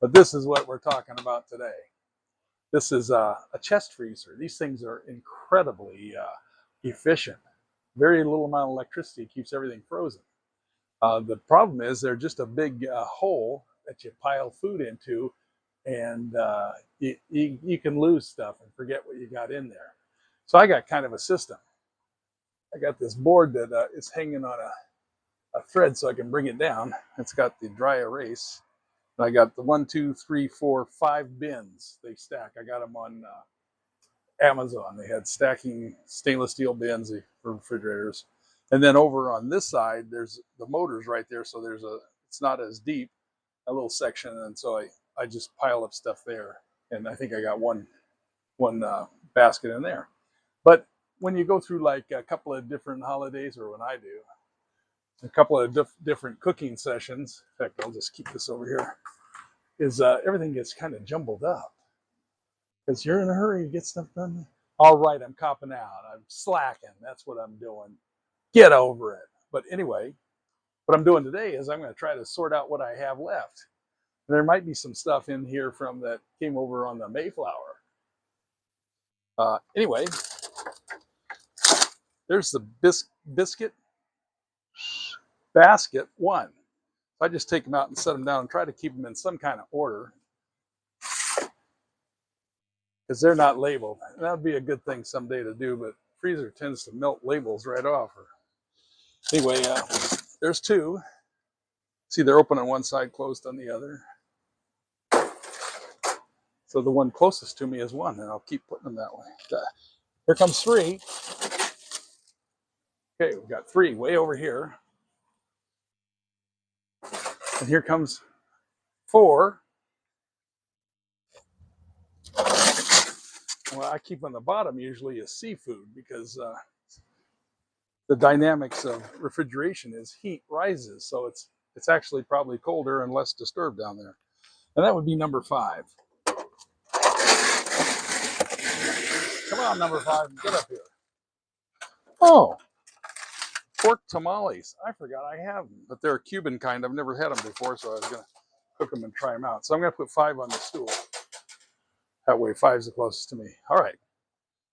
But this is what we're talking about today. This is a chest freezer. These things are incredibly efficient. Very little amount of electricity keeps everything frozen. The problem is they're just a big hole that you pile food into, and you can lose stuff and forget what you got in there. So I got kind of a system. I got this board that is hanging on a thread so I can bring it down. It's got the dry erase. And I got the 1, 2, 3, 4, 5 bins. They stack. I got them on Amazon. They had stacking stainless steel bins for refrigerators. And then over on this side, there's the motors right there. So it's not as deep, a little section. And so I just pile up stuff there. And I think I got one basket in there. But when you go through like a couple of different holidays, or when I do, a couple of different cooking sessions, in fact, I'll just keep this over here, is everything gets kind of jumbled up. Because you're in a hurry to get stuff done. All right, I'm copping out. I'm slacking. That's what I'm doing. Get over it. But anyway, what I'm doing today is I'm going to try to sort out what I have left. And there might be some stuff in here from that came over on the Mayflower. Anyway, there's the biscuit basket 1. I just take them out and set them down and try to keep them in some kind of order, because they're not labeled. And that would be a good thing someday to do, but freezer tends to melt labels right off. Anyway, there's 2. See, they're open on one side, closed on the other. So the one closest to me is 1, and I'll keep putting them that way. Here comes 3. Okay, we've got 3 way over here. And here comes 4. Well, I keep on the bottom usually is seafood, because the dynamics of refrigeration is heat rises. So it's actually probably colder and less disturbed down there. And that would be number 5. Come on, number 5, get up here. Oh, pork tamales. I forgot I have them, but they're a Cuban kind. I've never had them before, so I was going to cook them and try them out. So I'm going to put 5 on the stool. That way 5 is the closest to me. All right.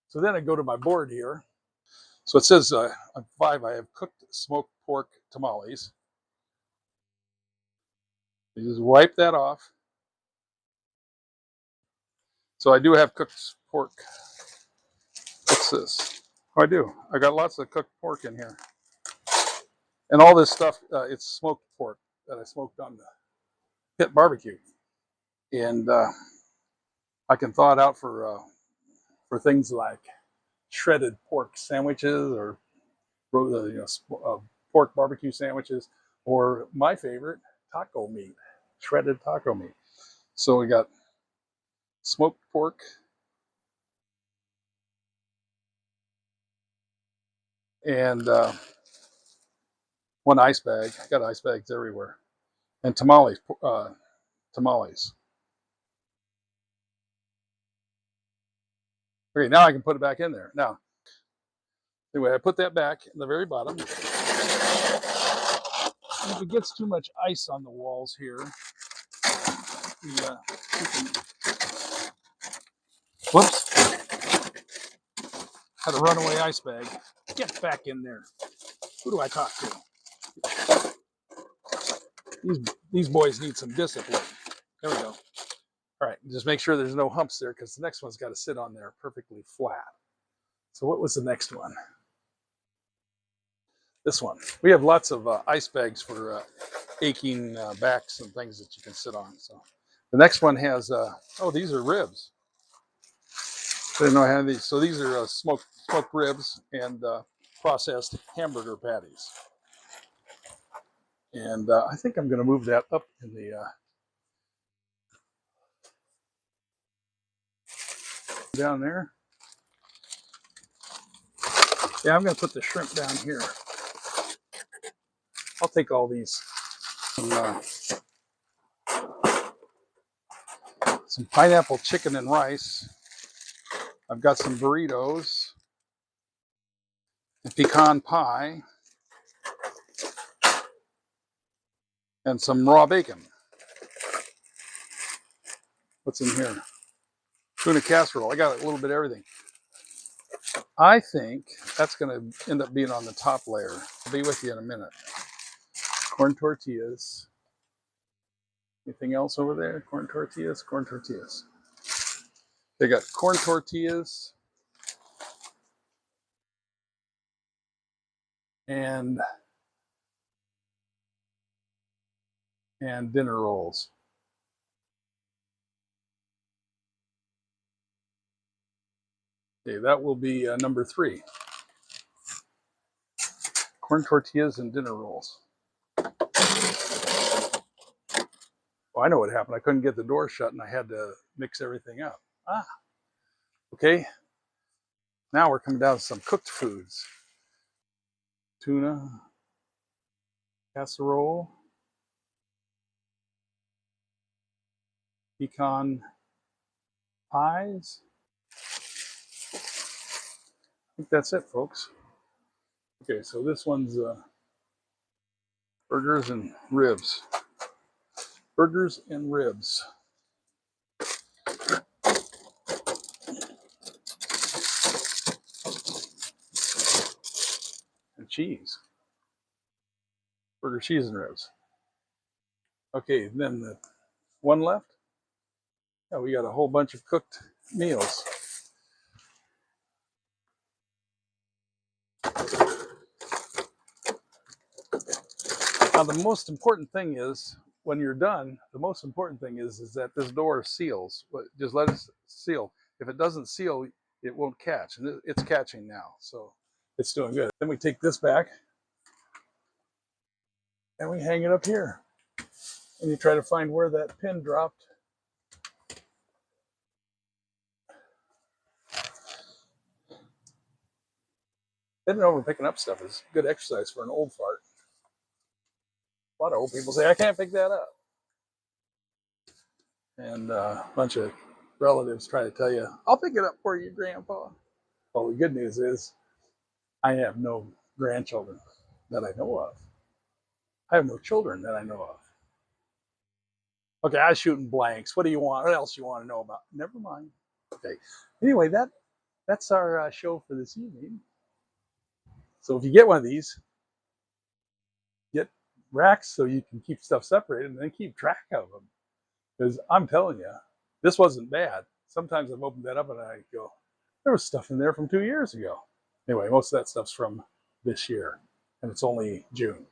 So then I go to my board here. So it says on 5, I have cooked smoked pork tamales. You just wipe that off. So I do have cooked pork. What's this? Oh, I do. I got lots of cooked pork in here. And all this stuff, it's smoked pork that I smoked on the pit barbecue. And I can thaw it out for things like shredded pork sandwiches, or pork barbecue sandwiches, or my favorite, taco meat, shredded taco meat. So we got smoked pork, and 1 ice bag. I got ice bags everywhere, and tamales. Okay, now I can put it back in there. Now, anyway, I put that back in the very bottom. And if it gets too much ice on the walls here, whoops, had a runaway ice bag. Get back in there. Who do I talk to? These boys need some discipline. There we go. All right, just make sure there's no humps there, because the next one's got to sit on there perfectly flat. So what was the next one? This one. We have lots of ice bags for aching backs and things that you can sit on. So the next one has, oh, these are ribs. I didn't know I had these. So these are smoked ribs and processed hamburger patties. And I think I'm going to move that up in the down there. Yeah, I'm going to put the shrimp down here. I'll take all these. Some pineapple chicken and rice. I've got some burritos, a pecan pie, and some raw bacon. What's in here? Tuna casserole. I got a little bit of everything. I think that's going to end up being on the top layer. I'll be with you in a minute. Corn tortillas. Anything else over there? Corn tortillas, corn tortillas. They got corn tortillas and dinner rolls. Okay, that will be number 3. Corn tortillas and dinner rolls. Well, I know what happened. I couldn't get the door shut and I had to mix everything up. Okay. Now we're coming down to some cooked foods. Tuna, casserole, pecan pies. I think that's it, folks. Okay, so this one's burgers and ribs. Burgers and ribs. And cheese. Burger, cheese, and ribs. Okay, then the one left. Yeah, we got a whole bunch of cooked meals. Now, the most important thing is, when you're done, the most important thing is that this door seals. Just let it seal. If it doesn't seal, it won't catch. And it's catching now, so it's doing good. Then we take this back and we hang it up here. And you try to find where that pin dropped. Bending over and picking up stuff is good exercise for an old fart. A lot of old people say, I can't pick that up. And a bunch of relatives try to tell you, I'll pick it up for you, Grandpa. Well, the good news is I have no grandchildren that I know of. I have no children that I know of. Okay, I was shooting blanks. What do you want? What else you want to know about? Never mind. Okay. Anyway, that's our show for this evening. So if you get one of these, get racks so you can keep stuff separated and then keep track of them. Because I'm telling you, this wasn't bad. Sometimes I've opened that up and I go, there was stuff in there from 2 years ago. Anyway, most of that stuff's from this year, and it's only June.